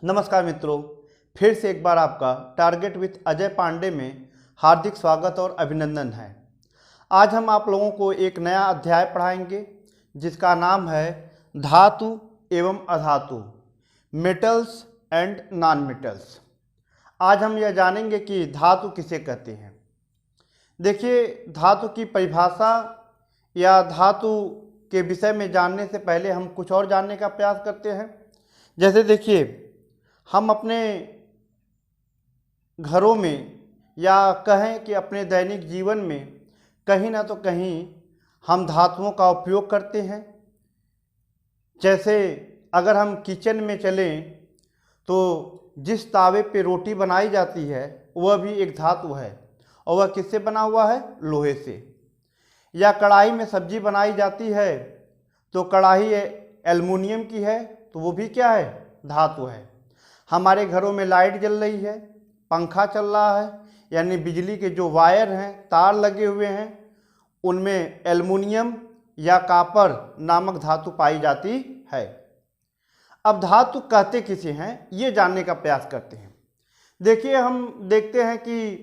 नमस्कार मित्रों, फिर से एक बार आपका टारगेट विथ अजय पांडे में हार्दिक स्वागत और अभिनंदन है। आज हम आप लोगों को एक नया अध्याय पढ़ाएंगे जिसका नाम है धातु एवं अधातु, मेटल्स एंड नॉन मेटल्स। आज हम यह जानेंगे कि धातु किसे कहते हैं। देखिए, धातु की परिभाषा या धातु के विषय में जानने से पहले हम कुछ और जानने का प्रयास करते हैं। जैसे देखिए, हम अपने घरों में या कहें कि अपने दैनिक जीवन में कहीं ना तो कहीं हम धातुओं का उपयोग करते हैं। जैसे अगर हम किचन में चलें तो जिस तावे पे रोटी बनाई जाती है वह भी एक धातु है, और वह किससे बना हुआ है? लोहे से। या कढ़ाई में सब्जी बनाई जाती है तो कढ़ाई एल्युमिनियम की है, तो वो भी क्या है? धातु है। हमारे घरों में लाइट जल रही है, पंखा चल रहा है, यानी बिजली के जो वायर हैं, तार लगे हुए हैं, उनमें एल्युमिनियम या कॉपर नामक धातु पाई जाती है। अब धातु कहते किसे हैं, ये जानने का प्रयास करते हैं। देखिए, हम देखते हैं कि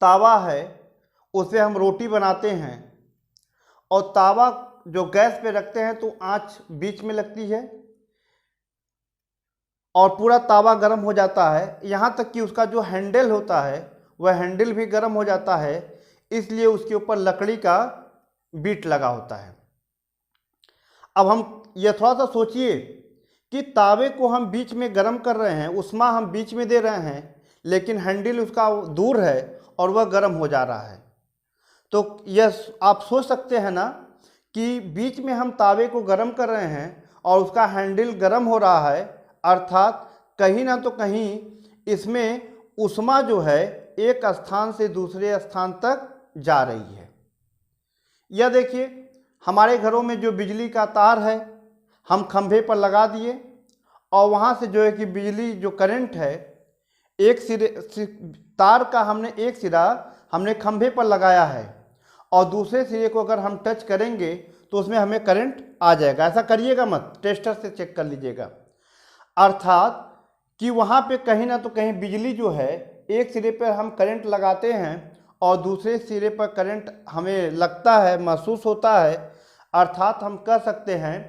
तावा है, उससे हम रोटी बनाते हैं, और तावा जो गैस पे रखते हैं तो आंच बीच में लगती है और पूरा तावा गर्म हो जाता है। यहाँ तक कि उसका जो हैंडल होता है वह हैंडल भी गर्म हो जाता है, इसलिए उसके ऊपर लकड़ी का बीट लगा होता है। अब हम ये थोड़ा सा सोचिए कि तावे को हम बीच में गर्म कर रहे हैं, उष्मा हम बीच में दे रहे हैं, लेकिन हैंडल उसका दूर है और वह गर्म हो जा रहा है। तो यह आप सोच सकते हैं ना कि बीच में हम तावे को गर्म कर रहे हैं और उसका हैंडल गर्म हो रहा है, अर्थात कहीं ना तो कहीं इसमें ऊष्मा जो है एक स्थान से दूसरे स्थान तक जा रही है। यह देखिए, हमारे घरों में जो बिजली का तार है हम खंभे पर लगा दिए, और वहाँ से जो है कि बिजली जो करंट है, एक सिरे तार का हमने एक सिरा हमने खंभे पर लगाया है और दूसरे सिरे को अगर हम टच करेंगे तो उसमें हमें करंट आ जाएगा। ऐसा करिएगा मत, टेस्टर से चेक कर लीजिएगा। अर्थात कि वहाँ पे कहीं ना तो कहीं बिजली जो है, एक सिरे पर हम करंट लगाते हैं और दूसरे सिरे पर करंट हमें लगता है, महसूस होता है। अर्थात हम कह सकते हैं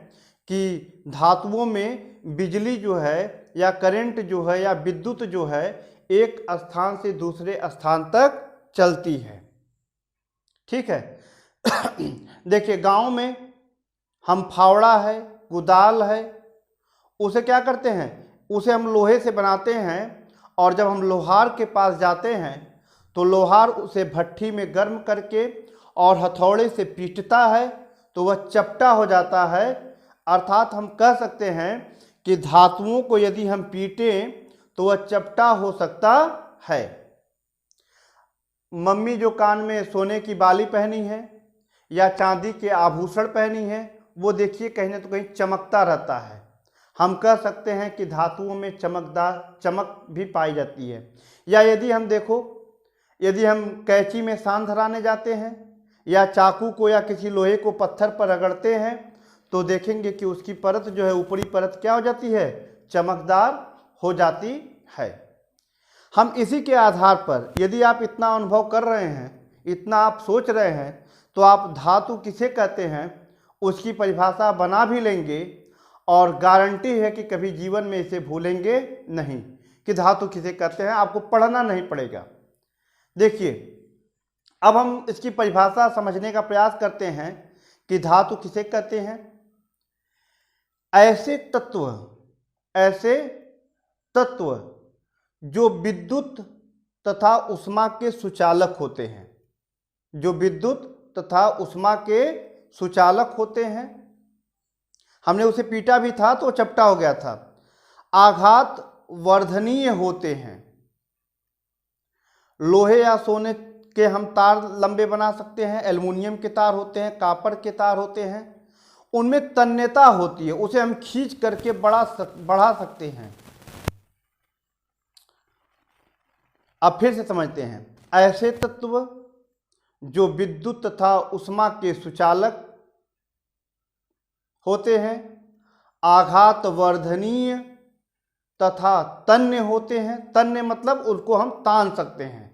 कि धातुओं में बिजली जो है या करंट जो है या विद्युत जो है एक स्थान से दूसरे स्थान तक चलती है। ठीक है। देखिए, गांव में हम फावड़ा है, कुदाल है, उसे क्या करते हैं? उसे हम लोहे से बनाते हैं, और जब हम लोहार के पास जाते हैं तो लोहार उसे भट्ठी में गर्म करके और हथौड़े से पीटता है तो वह चपटा हो जाता है। अर्थात हम कह सकते हैं कि धातुओं को यदि हम पीटें तो वह चपटा हो सकता है। मम्मी जो कान में सोने की बाली पहनी है या चांदी के आभूषण पहनी है, वो देखिए कहीं ना तो कहीं चमकता रहता है। हम कह सकते हैं कि धातुओं में चमक भी पाई जाती है। या यदि हम देखो, यदि हम कैंची में सान धराने जाते हैं या चाकू को या किसी लोहे को पत्थर पर रगड़ते हैं तो देखेंगे कि उसकी परत जो है, ऊपरी परत क्या हो जाती है? चमकदार हो जाती है। हम इसी के आधार पर, यदि आप इतना अनुभव कर रहे हैं, इतना आप सोच रहे हैं, तो आप धातु किसे कहते हैं उसकी परिभाषा बना भी लेंगे, और गारंटी है कि कभी जीवन में इसे भूलेंगे नहीं कि धातु किसे कहते हैं। आपको पढ़ना नहीं पड़ेगा। देखिए, अब हम इसकी परिभाषा समझने का प्रयास करते हैं कि धातु किसे कहते हैं। ऐसे तत्व जो विद्युत तथा ऊष्मा के सुचालक होते हैं, जो विद्युत तथा ऊष्मा के सुचालक होते हैं। हमने उसे पीटा भी था तो चपटा हो गया था। आघात वर्धनीय होते हैं। लोहे या सोने के हम तार लंबे बना सकते हैं, एल्युमिनियम के तार होते हैं, कॉपर के तार होते हैं, उनमें तन्यता होती है, उसे हम खींच करके बढ़ा सकते हैं। अब फिर से समझते हैं। ऐसे तत्व जो विद्युत तथा ऊष्मा के सुचालक होते हैं, आघात वर्धनीय तथा तन्य होते हैं। तन्य मतलब उनको हम तान सकते हैं।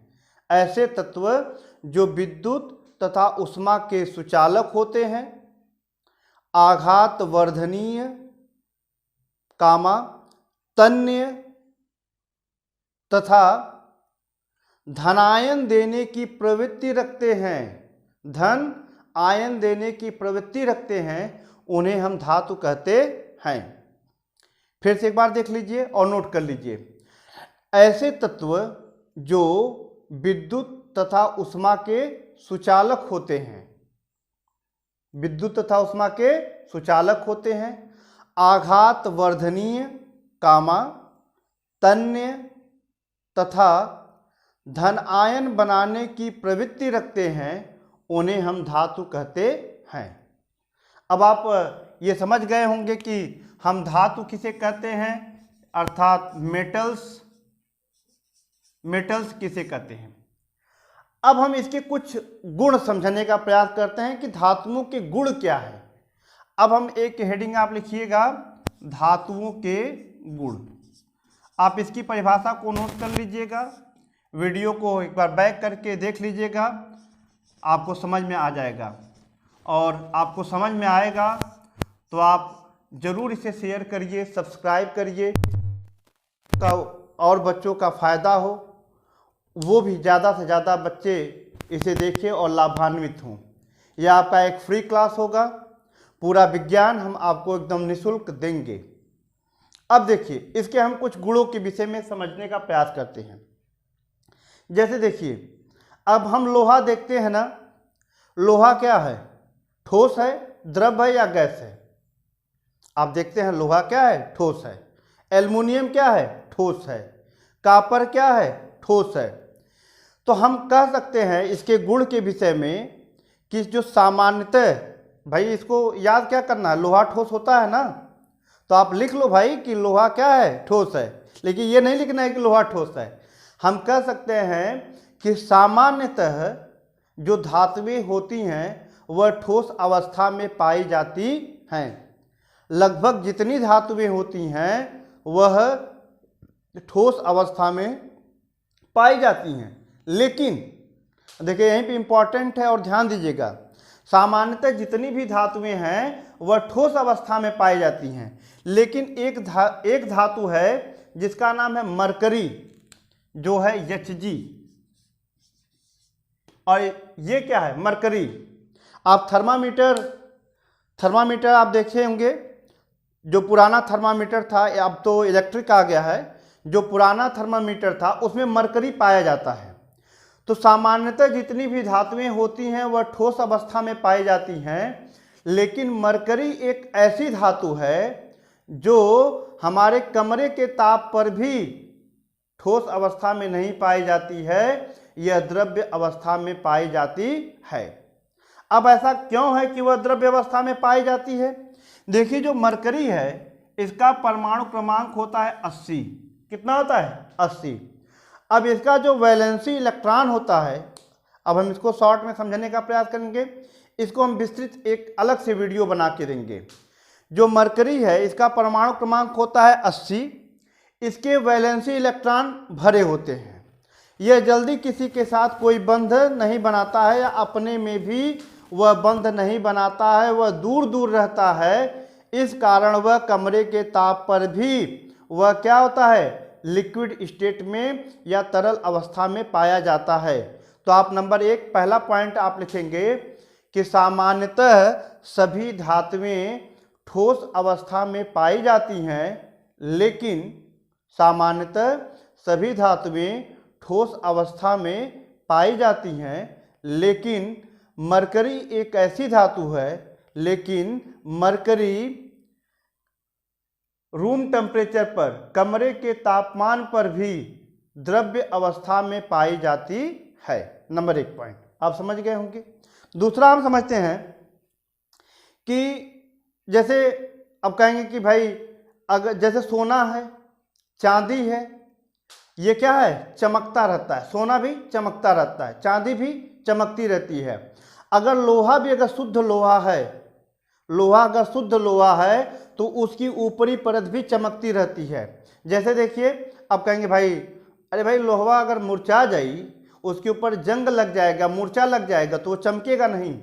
ऐसे तत्व जो विद्युत तथा ऊष्मा के सुचालक होते हैं, आघात वर्धनीय कामा तन्य तथा धनायन देने की प्रवृत्ति रखते हैं, धन आयन देने की प्रवृत्ति रखते हैं, उन्हें हम धातु कहते हैं। फिर से एक बार देख लीजिए और नोट कर लीजिए। ऐसे तत्व जो विद्युत तथा ऊष्मा के सुचालक होते हैं, विद्युत तथा ऊष्मा के सुचालक होते हैं, आघात वर्धनीय कामा तन्य तथा धन आयन बनाने की प्रवृत्ति रखते हैं, उन्हें हम धातु कहते हैं। अब आप ये समझ गए होंगे कि हम धातु किसे कहते हैं, अर्थात मेटल्स किसे कहते हैं। अब हम इसके कुछ गुण समझने का प्रयास करते हैं कि धातुओं के गुण क्या है। अब हम एक हेडिंग आप लिखिएगा, धातुओं के गुण। आप इसकी परिभाषा को नोट कर लीजिएगा, वीडियो को एक बार बैक करके देख लीजिएगा, आपको समझ में आ जाएगा। और आपको समझ में आएगा तो आप ज़रूर इसे शेयर करिए, सब्सक्राइब करिए, और बच्चों का फ़ायदा हो, वो भी ज़्यादा से ज़्यादा बच्चे इसे देखें और लाभान्वित हों। यह आपका एक फ्री क्लास होगा, पूरा विज्ञान हम आपको एकदम निःशुल्क देंगे। अब देखिए, इसके हम कुछ गुणों के विषय में समझने का प्रयास करते हैं। जैसे देखिए, अब हम लोहा देखते हैं ना, लोहा क्या है, ठोस है, द्रव है या गैस है। आप देखते हैं लोहा क्या है, ठोस है। एल्युमिनियम क्या है, ठोस है। कॉपर क्या है, ठोस है। तो हम कह सकते हैं इसके गुण के विषय में कि जो सामान्यतः, भाई इसको याद क्या करना है, लोहा ठोस होता है ना, तो आप लिख लो भाई कि लोहा क्या है, ठोस है। लेकिन ये नहीं लिखना है कि लोहा ठोस है। हम कह सकते हैं कि सामान्यतः जो धातुएं होती हैं वह ठोस अवस्था में पाई जाती हैं। लगभग जितनी धातुएं होती हैं वह ठोस अवस्था में पाई जाती हैं। लेकिन देखिए यहीं पे इम्पॉर्टेंट है और ध्यान दीजिएगा, सामान्यतः जितनी भी धातुएं हैं वह ठोस अवस्था में पाई जाती हैं। लेकिन एक धातु है जिसका नाम है मरकरी, जो है Hg, और ये क्या है, मरकरी। आप थर्मामीटर आप देखे होंगे, जो पुराना थर्मामीटर था, अब तो इलेक्ट्रिक आ गया है, जो पुराना थर्मामीटर था उसमें मरकरी पाया जाता है। तो सामान्यतः जितनी भी धातुएं होती हैं वह ठोस अवस्था में पाई जाती हैं। लेकिन मरकरी एक ऐसी धातु है जो हमारे कमरे के ताप पर भी ठोस अवस्था में नहीं पाई जाती है, यह द्रव्य अवस्था में पाई जाती है। अब ऐसा क्यों है कि वह द्रव्य अवस्था में पाई जाती है? देखिए, जो मरकरी है इसका परमाणु क्रमांक होता है 80। कितना होता है? 80। अब इसका जो वैलेंसी इलेक्ट्रॉन होता है, अब हम इसको शॉर्ट में समझने का प्रयास करेंगे, इसको हम विस्तृत एक अलग से वीडियो बना के देंगे। जो मरकरी है इसका परमाणु क्रमांक होता है 80, इसके वैलेंसी इलेक्ट्रॉन भरे होते हैं। यह जल्दी किसी के साथ कोई बंध नहीं बनाता है, या अपने में भी वह बंध नहीं बनाता है, वह दूर दूर रहता है। इस कारण वह कमरे के ताप पर भी वह क्या होता है, लिक्विड स्टेट में या तरल अवस्था में पाया जाता है। तो आप नंबर 1 पहला पॉइंट आप लिखेंगे कि सामान्यतः सभी धातुएं ठोस अवस्था में पाई जाती हैं, लेकिन सामान्यतः सभी धातुएं ठोस अवस्था में पाई जाती हैं, लेकिन मरकरी एक ऐसी धातु है, लेकिन मरकरी रूम टेम्परेचर पर, कमरे के तापमान पर भी द्रव्य अवस्था में पाई जाती है। नंबर 1 पॉइंट आप समझ गए होंगे। दूसरा हम समझते हैं कि जैसे अब कहेंगे कि भाई अगर जैसे सोना है, चांदी है, ये क्या है, चमकता रहता है। सोना भी चमकता रहता है, चांदी भी चमकती रहती है। अगर लोहा भी अगर शुद्ध लोहा है, लोहा अगर शुद्ध लोहा है तो उसकी ऊपरी परत भी चमकती रहती है। जैसे देखिए, अब कहेंगे भाई, अरे भाई लोहा अगर मुरझा जाई, उसके ऊपर जंग लग जाएगा, मूर्छा लग जाएगा, तो वो चमकेगा नहीं।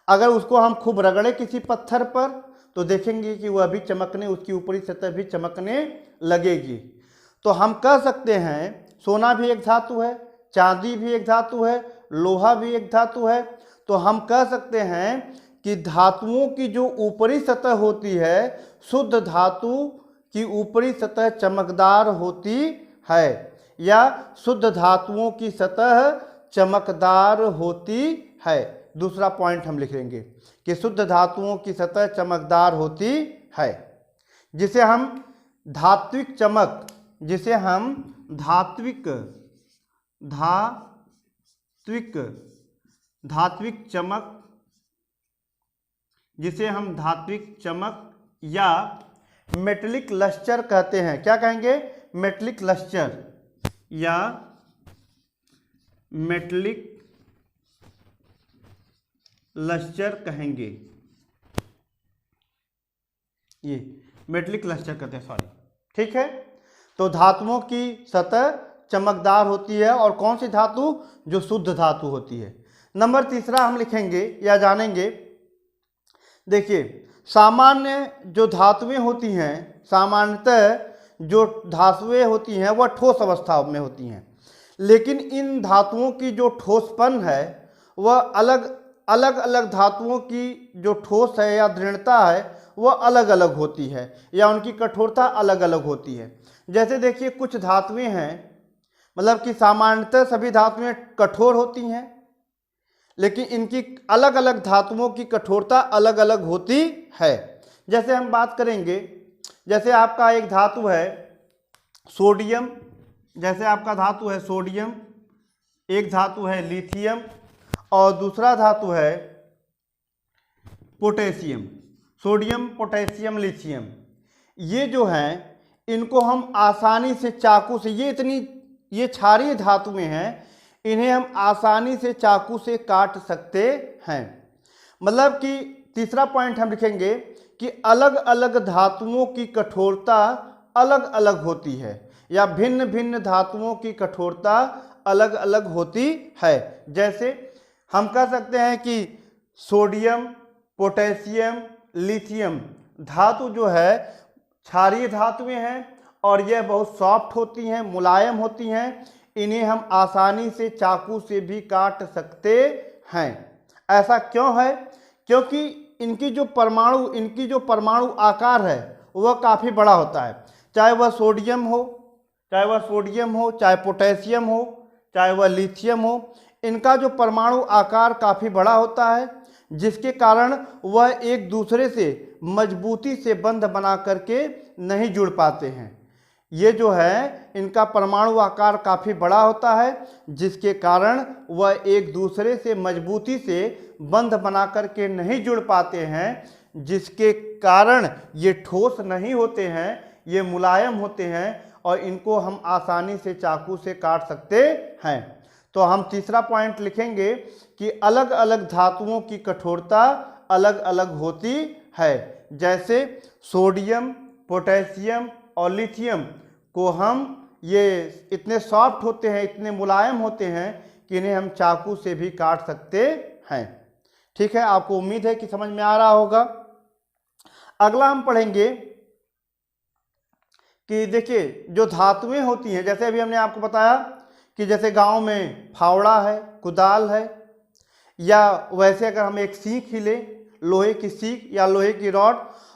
अगर उसको हम खूब रगड़े किसी पत्थर पर, तो देखेंगे कि वह भी चमकने, उसकी ऊपरी सतह भी चमकने लगेगी। तो हम कह सकते हैं सोना भी एक धातु है, चांदी भी एक धातु है, लोहा भी एक धातु है। तो हम कह सकते हैं कि धातुओं की जो ऊपरी सतह होती है, शुद्ध धातु की ऊपरी सतह चमकदार होती है, या शुद्ध धातुओं की सतह चमकदार होती है। दूसरा पॉइंट हम लिख लेंगे कि शुद्ध धातुओं की सतह चमकदार होती है, जिसे हम धात्विक चमक, जिसे हम धात्विक चमक, जिसे हम धात्विक चमक या मेटलिक लस्टर कहते हैं। क्या कहेंगे? मेटलिक लस्टर या मेटलिक लस्टर कहेंगे। ये मेटलिक लस्टर कहते हैं, सॉरी, ठीक है। तो धातुओं की सतह चमकदार होती है, और कौन सी धातु? जो शुद्ध धातु होती है। नंबर तीसरा हम लिखेंगे या जानेंगे, देखिए सामान्य जो धातुएं होती हैं, सामान्यतः जो धातुएं होती हैं वह ठोस अवस्था में होती हैं, लेकिन इन धातुओं की जो ठोसपन है वह अलग अलग धातुओं की जो ठोस है या दृढ़ता है वह अलग अलग होती है, या उनकी कठोरता अलग अलग होती है। जैसे देखिए कुछ धातुएं हैं, मतलब कि सामान्यतः सभी धातुएं कठोर होती हैं, लेकिन इनकी अलग अलग धातुओं की कठोरता अलग अलग होती है। जैसे हम बात करेंगे, जैसे आपका एक धातु है सोडियम, जैसे आपका धातु है सोडियम, एक धातु है लिथियम, और दूसरा धातु है पोटेशियम। सोडियम, पोटेशियम, लिथियम, ये जो हैं इनको हम आसानी से चाकू से, ये क्षारीय धातुएं हैं, इन्हें हम आसानी से चाकू से काट सकते हैं। मतलब कि तीसरा पॉइंट हम लिखेंगे कि अलग अलग धातुओं की कठोरता अलग अलग होती है, या भिन्न भिन्न धातुओं की कठोरता अलग अलग होती है। जैसे हम कह सकते हैं कि सोडियम, पोटेशियम, लिथियम धातु जो है क्षारीय धातुएं हैं, और यह बहुत सॉफ्ट होती हैं, मुलायम होती हैं, इन्हें हम आसानी से चाकू से भी काट सकते हैं। ऐसा क्यों है? क्योंकि इनकी जो परमाणु आकार है वह काफ़ी बड़ा होता है। चाहे वह सोडियम हो, चाहे पोटेशियम हो, चाहे वह लिथियम हो, इनका जो परमाणु आकार काफ़ी बड़ा होता है, जिसके कारण वह एक दूसरे से मजबूती से बंध बना करके नहीं जुड़ पाते हैं। ये जो है इनका परमाणु आकार काफ़ी बड़ा होता है, जिसके कारण वह एक दूसरे से मजबूती से बंध बना करके नहीं जुड़ पाते हैं, जिसके कारण ये ठोस नहीं होते हैं, ये मुलायम होते हैं, और इनको हम आसानी से चाकू से काट सकते हैं। तो हम तीसरा पॉइंट लिखेंगे कि अलग अलग धातुओं की कठोरता अलग अलग होती है। जैसे सोडियम, पोटेशियम और लिथियम को हम, ये इतने सॉफ्ट होते हैं, इतने मुलायम होते हैं कि इन्हें हम चाकू से भी काट सकते हैं। ठीक है, आपको उम्मीद है कि समझ में आ रहा होगा। अगला हम पढ़ेंगे कि देखिए जो धातुएं होती हैं, जैसे अभी हमने आपको बताया कि जैसे गांव में फावड़ा है, कुदाल है, या वैसे अगर हम एक सीख ही लें, लोहे की सीख या लोहे की रॉड,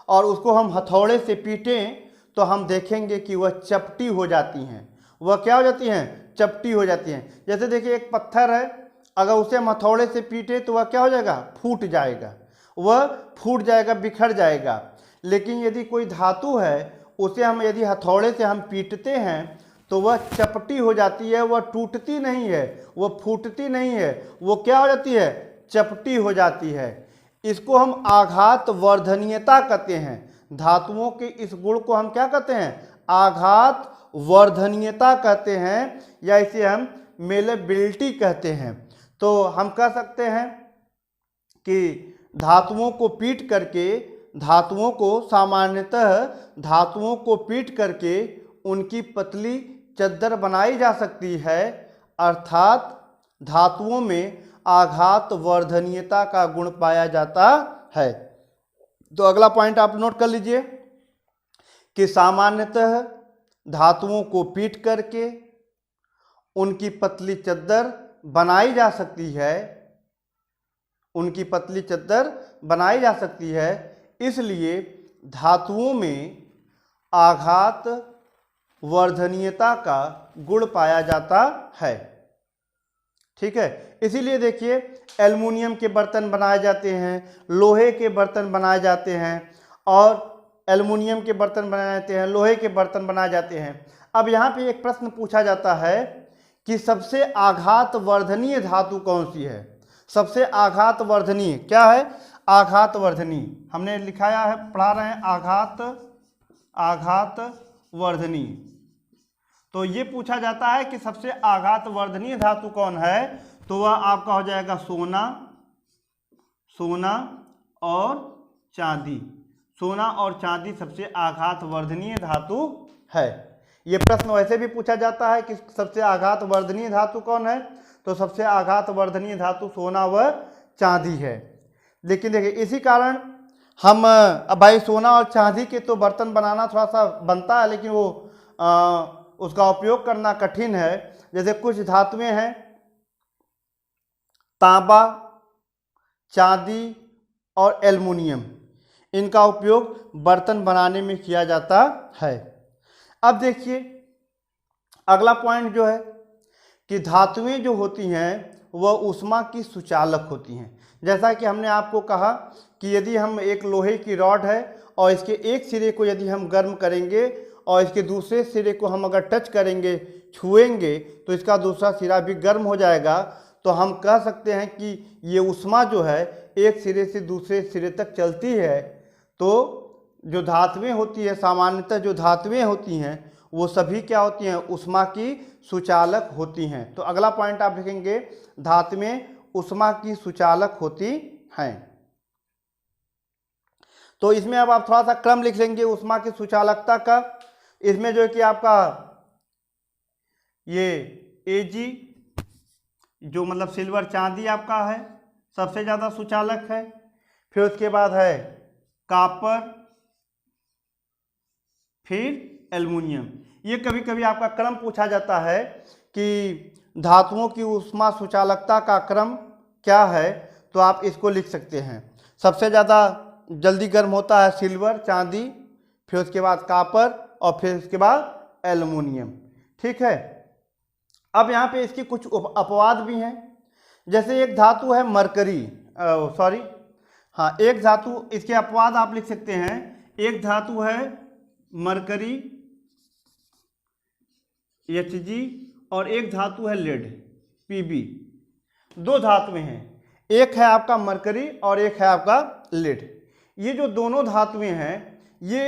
और उसको हम हथौड़े से पीटें तो हम देखेंगे कि वह चपटी हो जाती हैं। वह क्या हो जाती हैं? चपटी हो जाती हैं। जैसे देखिए एक पत्थर है, अगर उसे हम हथौड़े से पीटे तो वह क्या हो जाएगा? फूट जाएगा, वह फूट जाएगा, बिखर जाएगा। लेकिन यदि कोई धातु है, उसे हम यदि हथौड़े से हम पीटते हैं तो वह चपटी हो जाती है, वह टूटती नहीं है, वह फूटती नहीं है, वो क्या हो जाती है? चपटी हो जाती है। इसको हम आघात वर्धनीयता कहते हैं। धातुओं के इस गुण को हम क्या कहते हैं? आघात वर्धनीयता कहते हैं, या इसे हम मेलेबिलिटी कहते हैं। तो हम कह सकते हैं कि धातुओं को पीट करके धातुओं को सामान्यतः धातुओं को पीट करके उनकी पतली चद्दर बनाई जा सकती है, अर्थात धातुओं में आघात वर्धनीयता का गुण पाया जाता है। तो अगला पॉइंट आप नोट कर लीजिए कि सामान्यतः धातुओं को पीट करके उनकी पतली चद्दर बनाई जा सकती है, उनकी पतली चद्दर बनाई जा सकती है, इसलिए धातुओं में आघात वर्धनीयता का गुण पाया जाता है। ठीक है, इसीलिए देखिए एल्युमिनियम के बर्तन बनाए जाते हैं, लोहे के बर्तन बनाए जाते हैं, और एल्युमिनियम के बर्तन बनाए जाते हैं, लोहे के बर्तन बनाए जाते हैं। अब यहाँ पे एक प्रश्न पूछा जाता है कि सबसे आघात वर्धनीय धातु कौन सी है? सबसे आघात वर्धनीय क्या है? आघात वर्धनीय हमने लिखाया है, पढ़ा रहे हैं, आघात वर्धनीय। तो ये पूछा जाता है कि सबसे आघात वर्धनीय धातु कौन है, तो वह आपका हो जाएगा सोना और चांदी। सोना और चांदी सबसे आघात वर्धनीय धातु है। ये प्रश्न वैसे भी पूछा जाता है कि सबसे आघात वर्धनीय धातु कौन है, तो सबसे आघात वर्धनीय धातु सोना व चांदी है। लेकिन देखिए इसी कारण हम अब भाई सोना और चांदी के तो बर्तन बनाना थोड़ा सा बनता है, लेकिन वो उसका उपयोग करना कठिन है। जैसे कुछ धातुएं हैं, तांबा, चांदी और एल्युमिनियम, इनका उपयोग बर्तन बनाने में किया जाता है। अब देखिए अगला पॉइंट जो है कि धातुएं जो होती हैं वह ऊष्मा की सुचालक होती हैं। जैसा कि हमने आपको कहा कि यदि हम एक लोहे की रॉड है और इसके एक सिरे को यदि हम गर्म करेंगे और इसके दूसरे सिरे को हम अगर टच करेंगे, छुएंगे, तो इसका दूसरा सिरा भी गर्म हो जाएगा। तो हम कह सकते हैं कि ये ऊष्मा जो है एक सिरे से दूसरे सिरे तक चलती है। तो जो धातुएं होती है, सामान्यतः जो धातुएं होती हैं वो सभी क्या होती हैं? ऊष्मा की सुचालक होती हैं। तो अगला पॉइंट आप लिखेंगे, धातुएं ऊष्मा की सुचालक होती हैं। तो इसमें अब आप थोड़ा सा क्रम लिख लेंगे ऊष्मा की सुचालकता का। इसमें जो है कि आपका ये Ag जो मतलब सिल्वर चांदी आपका है सबसे ज़्यादा सुचालक है। फिर उसके बाद है कॉपर, फिर एल्युमिनियम। ये कभी कभी आपका क्रम पूछा जाता है कि धातुओं की ऊष्मा सुचालकता का क्रम क्या है, तो आप इसको लिख सकते हैं। सबसे ज़्यादा जल्दी गर्म होता है सिल्वर चांदी, फिर उसके बाद कॉपर और फिर उसके बाद एल्युमिनियम। ठीक है, अब यहाँ पे इसकी कुछ अपवाद भी हैं। जैसे एक धातु है मरकरी, एक धातु, इसके अपवाद आप लिख सकते हैं। एक धातु है मरकरी Hg और एक धातु है लेड Pb। दो धातुएं हैं, एक है आपका मरकरी और एक है आपका लेड। ये जो दोनों धातुएं हैं ये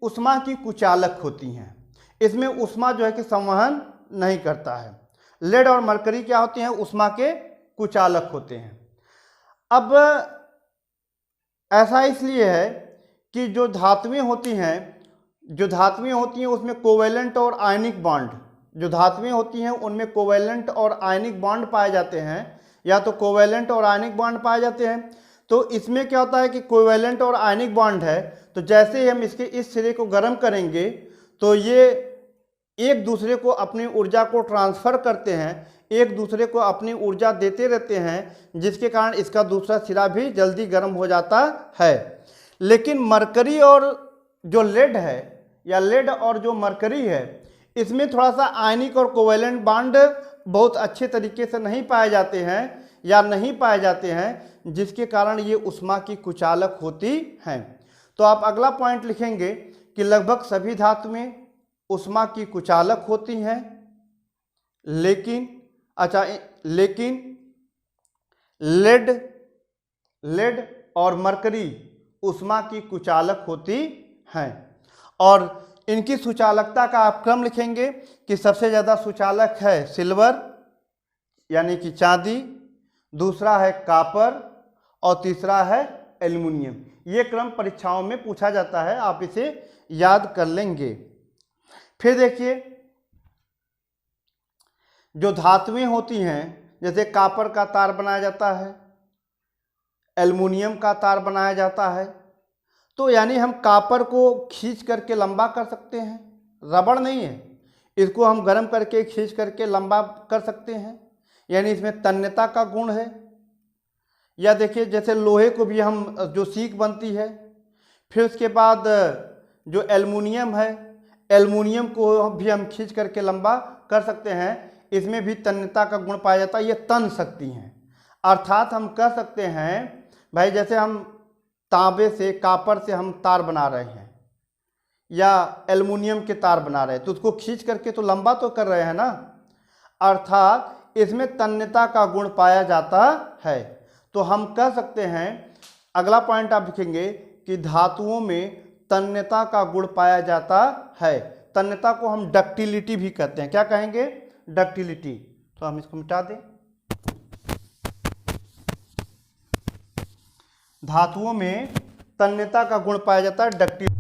ऊष्मा की कुचालक होती हैं। इसमें ऊष्मा जो है कि संवहन नहीं करता है। लेड और मरकरी क्या होते हैं? ऊष्मा के कुचालक होते हैं। अब ऐसा इसलिए है कि जो धातुएं होती हैं उसमें कोवेलेंट और आयनिक बॉन्ड, जो धातुएं होती हैं उनमें कोवेलेंट और आयनिक बॉन्ड पाए जाते हैं, या तो कोवेलेंट और आयनिक बॉन्ड पाए जाते हैं। तो इसमें क्या होता है कि कोवेलेंट और आयनिक बॉन्ड है, तो जैसे ही हम इसके इस सिरे को गर्म करेंगे तो ये एक दूसरे को अपनी ऊर्जा को ट्रांसफ़र करते हैं, एक दूसरे को अपनी ऊर्जा देते रहते हैं, जिसके कारण इसका दूसरा सिरा भी जल्दी गर्म हो जाता है। लेकिन मरकरी और जो लेड है, या लेड और जो मरकरी है, इसमें थोड़ा सा आयनिक और कोवेलेंट बॉन्ड बहुत अच्छे तरीके से नहीं पाए जाते हैं या नहीं पाए जाते हैं, जिसके कारण ये ऊष्मा की कुचालक होती हैं। तो आप अगला पॉइंट लिखेंगे कि लगभग सभी धातुएं ऊष्मा की कुचालक होती हैं, लेकिन लेड और मरकरी ऊष्मा की कुचालक होती हैं। और इनकी सुचालकता का आप क्रम लिखेंगे कि सबसे ज़्यादा सुचालक है सिल्वर यानी कि चांदी, दूसरा है कॉपर और तीसरा है एल्युमिनियम। ये क्रम परीक्षाओं में पूछा जाता है, आप इसे याद कर लेंगे। फिर देखिए, जो धातुएं होती हैं, जैसे कॉपर का तार बनाया जाता है, एल्युमिनियम का तार बनाया जाता है, तो यानी हम कॉपर को खींच करके लंबा कर सकते हैं, रबड़ नहीं है, इसको हम गर्म करके खींच करके लंबा कर सकते हैं, यानी इसमें तन्यता का गुण है। या देखिए, जैसे लोहे को भी हम, जो सीक बनती है, फिर उसके बाद जो एल्युमिनियम है, एल्युमिनियम को भी हम खींच करके लंबा कर सकते हैं, इसमें भी तन्यता का गुण पाया जाता है, ये तन सकती हैं। अर्थात हम कह सकते हैं भाई, जैसे हम तांबे से, कॉपर से हम तार बना रहे हैं या एल्युमिनियम के तार बना रहे हैं, तो उसको खींच करके तो लंबा तो कर रहे हैं ना, अर्थात इसमें तन्यता का गुण पाया जाता है। तो हम कह सकते हैं, अगला पॉइंट आप लिखेंगे कि धातुओं में तन्यता का गुण पाया जाता है। तन्यता को हम डक्टिलिटी भी कहते हैं, क्या कहेंगे? डक्टिलिटी। तो हम इसको मिटा दें। धातुओं में तन्यता का गुण पाया जाता है, डक्टिलिटी।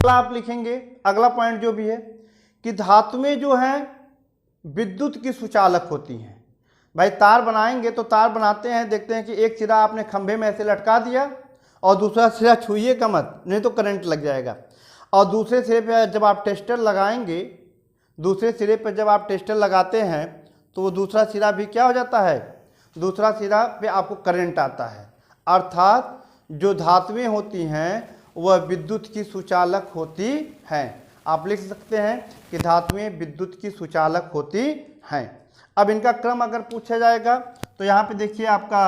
आप लिखेंगे अगला पॉइंट जो भी है कि धातुएं जो हैं विद्युत की सुचालक होती हैं। भाई तार बनाएंगे तो तार बनाते हैं, देखते हैं कि एक सिरा आपने खंभे में ऐसे लटका दिया और दूसरा सिरा छूइएगा मत, नहीं तो करंट लग जाएगा। और दूसरे सिरे पे जब आप टेस्टर लगाएंगे, दूसरे सिरे पर जब आप टेस्टर लगाते हैं तो वो दूसरा सिरा भी क्या हो जाता है, दूसरा सिरा पे आपको करंट आता है। अर्थात जो धातुएं होती हैं वह विद्युत की सुचालक होती हैं। आप लिख सकते हैं कि धातुएं विद्युत की सुचालक होती हैं। अब इनका क्रम अगर पूछा जाएगा तो यहाँ पे देखिए, आपका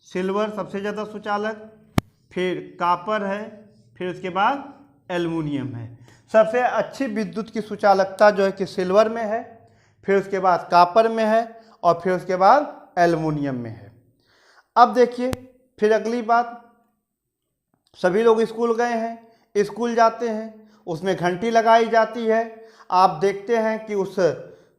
सिल्वर सबसे ज़्यादा सुचालक, फिर कॉपर है, फिर उसके बाद एल्युमिनियम है। सबसे अच्छी विद्युत की सुचालकता जो है कि सिल्वर में है, फिर उसके बाद कॉपर में है और फिर उसके बाद एल्युमिनियम में है। अब देखिए फिर अगली बात, सभी लोग स्कूल गए हैं, स्कूल जाते हैं, उसमें घंटी लगाई जाती है। आप देखते हैं कि उस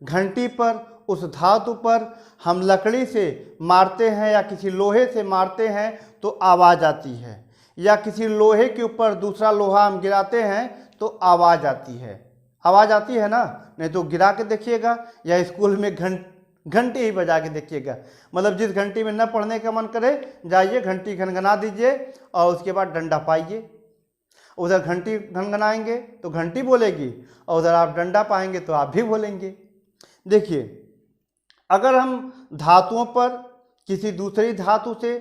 घंटी पर, उस धातु पर हम लकड़ी से मारते हैं या किसी लोहे से मारते हैं तो आवाज़ आती है, या किसी लोहे के ऊपर दूसरा लोहा हम गिराते हैं तो आवाज़ आती है। आवाज़ आती है ना, नहीं तो गिरा के देखिएगा या स्कूल में घंटी ही बजा के देखिएगा। मतलब जिस घंटी में न पढ़ने का मन करे, जाइए घंटी घनघना दीजिए और उसके बाद डंडा पाइए। उधर घंटी घनघनाएंगे तो घंटी बोलेगी और उधर आप डंडा पाएंगे तो आप भी बोलेंगे। देखिए, अगर हम धातुओं पर किसी दूसरी धातु से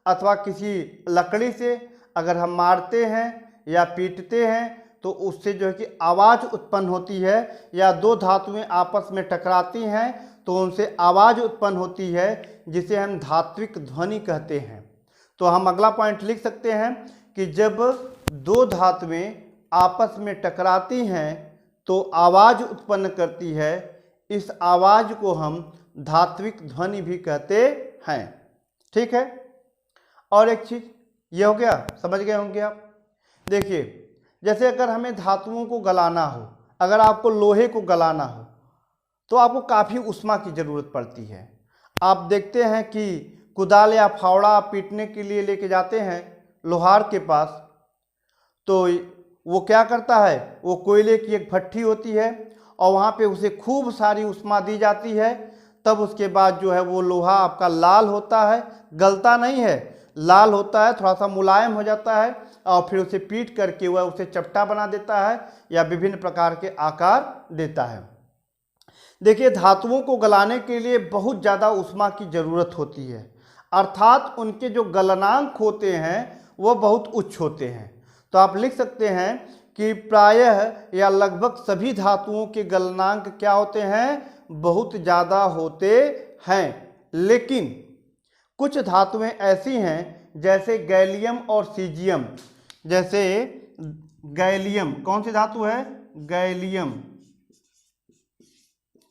अथवा किसी लकड़ी से अगर हम मारते हैं या पीटते हैं तो उससे जो है कि आवाज़ उत्पन्न होती है, या दो धातुएं आपस में टकराती हैं तो उनसे आवाज़ उत्पन्न होती है, जिसे हम धात्विक ध्वनि कहते हैं। तो हम अगला पॉइंट लिख सकते हैं कि जब दो धातुएं आपस में टकराती हैं तो आवाज़ उत्पन्न करती है, इस आवाज़ को हम धात्विक ध्वनि भी कहते हैं। ठीक है। और एक चीज़ ये हो गया, समझ गए होंगे आप। देखिए, जैसे अगर हमें धातुओं को गलाना हो, अगर आपको लोहे को गलाना हो तो आपको काफ़ी उष्मा की ज़रूरत पड़ती है। आप देखते हैं कि कुदाल या फावड़ा आप पीटने के लिए लेके जाते हैं लोहार के पास, तो वो क्या करता है, वो कोयले की एक भट्ठी होती है और वहाँ पे उसे खूब सारी ऊष्मा दी जाती है, तब उसके बाद जो है वो लोहा आपका लाल होता है, गलता नहीं है, लाल होता है, थोड़ा सा मुलायम हो जाता है और फिर उसे पीट करके वह उसे चपटा बना देता है या विभिन्न प्रकार के आकार देता है। देखिए, धातुओं को गलाने के लिए बहुत ज़्यादा ऊष्मा की ज़रूरत होती है, अर्थात उनके जो गलनांक होते हैं वह बहुत उच्च होते हैं। तो आप लिख सकते हैं कि प्रायः या लगभग सभी धातुओं के गलनांक क्या होते हैं, बहुत ज़्यादा होते हैं। लेकिन कुछ धातुएं ऐसी हैं जैसे गैलियम और सीजियम, जैसे गैलियम, कौन सी धातु है, गैलियम,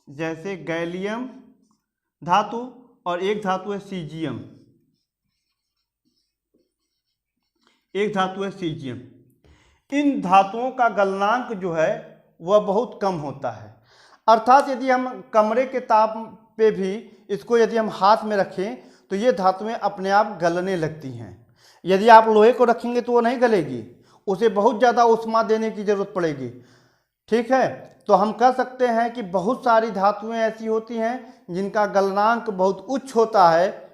जैसे गैलियम धातु, और एक धातु है सीजियम, एक धातु है सीजियम। इन धातुओं का गलनांक जो है वह बहुत कम होता है, अर्थात यदि हम कमरे के ताप पे भी इसको यदि हम हाथ में रखें तो ये धातुएं अपने आप गलने लगती हैं। यदि आप लोहे को रखेंगे तो वो नहीं गलेगी, उसे बहुत ज़्यादा ऊष्मा देने की ज़रूरत पड़ेगी। ठीक है, तो हम कह सकते हैं कि बहुत सारी धातुएं ऐसी होती हैं जिनका गलनांक बहुत उच्च होता है।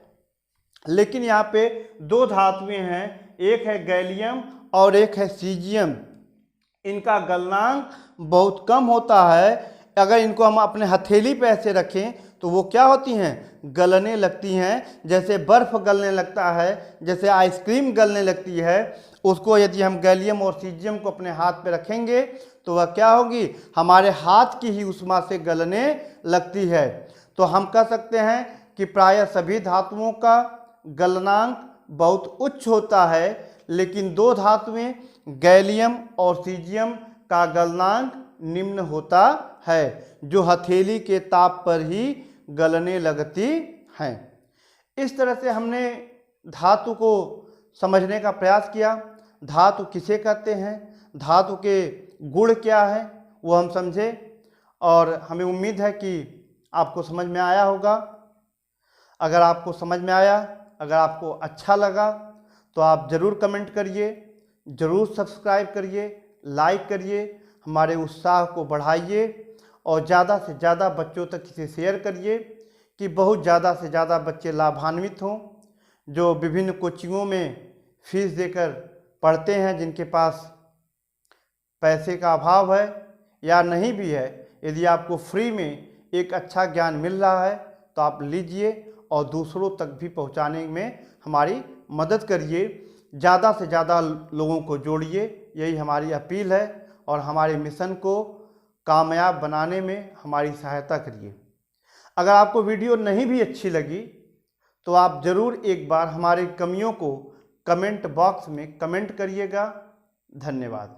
लेकिन यहाँ पे दो धातुएं हैं, एक है गैलियम और एक है सीजियम, इनका गलनांक बहुत कम होता है। अगर इनको हम अपने हथेली पे ऐसे रखें तो वो क्या होती हैं, गलने लगती हैं, जैसे बर्फ़ गलने लगता है, जैसे आइसक्रीम गलने लगती है। उसको यदि हम गैलियम और सीजियम को अपने हाथ पे रखेंगे तो वह क्या होगी, हमारे हाथ की ही ऊष्मा से गलने लगती है। तो हम कह सकते हैं कि प्रायः सभी धातुओं का गलनांक बहुत उच्च होता है, लेकिन दो धातुएं गैलियम और सीजियम का गलनांक निम्न होता है, जो हथेली के ताप पर ही गलने लगती हैं। इस तरह से हमने धातु को समझने का प्रयास किया। धातु किसे कहते हैं, धातु के गुण क्या है वो हम समझे, और हमें उम्मीद है कि आपको समझ में आया होगा। अगर आपको समझ में आया, अगर आपको अच्छा लगा तो आप ज़रूर कमेंट करिए, ज़रूर सब्सक्राइब करिए, लाइक करिए, हमारे उत्साह को बढ़ाइए और ज़्यादा से ज़्यादा बच्चों तक इसे शेयर करिए कि बहुत ज़्यादा से ज़्यादा बच्चे लाभान्वित हों, जो विभिन्न कोचिंगों में फीस देकर पढ़ते हैं, जिनके पास पैसे का अभाव है या नहीं भी है। यदि आपको फ्री में एक अच्छा ज्ञान मिल रहा है तो आप लीजिए और दूसरों तक भी पहुंचाने में हमारी मदद करिए। ज़्यादा से ज़्यादा लोगों को जोड़िए, यही हमारी अपील है, और हमारे मिशन को कामयाब बनाने में हमारी सहायता करिए। अगर आपको वीडियो नहीं भी अच्छी लगी तो आप ज़रूर एक बार हमारी कमियों को कमेंट बॉक्स में कमेंट करिएगा। धन्यवाद।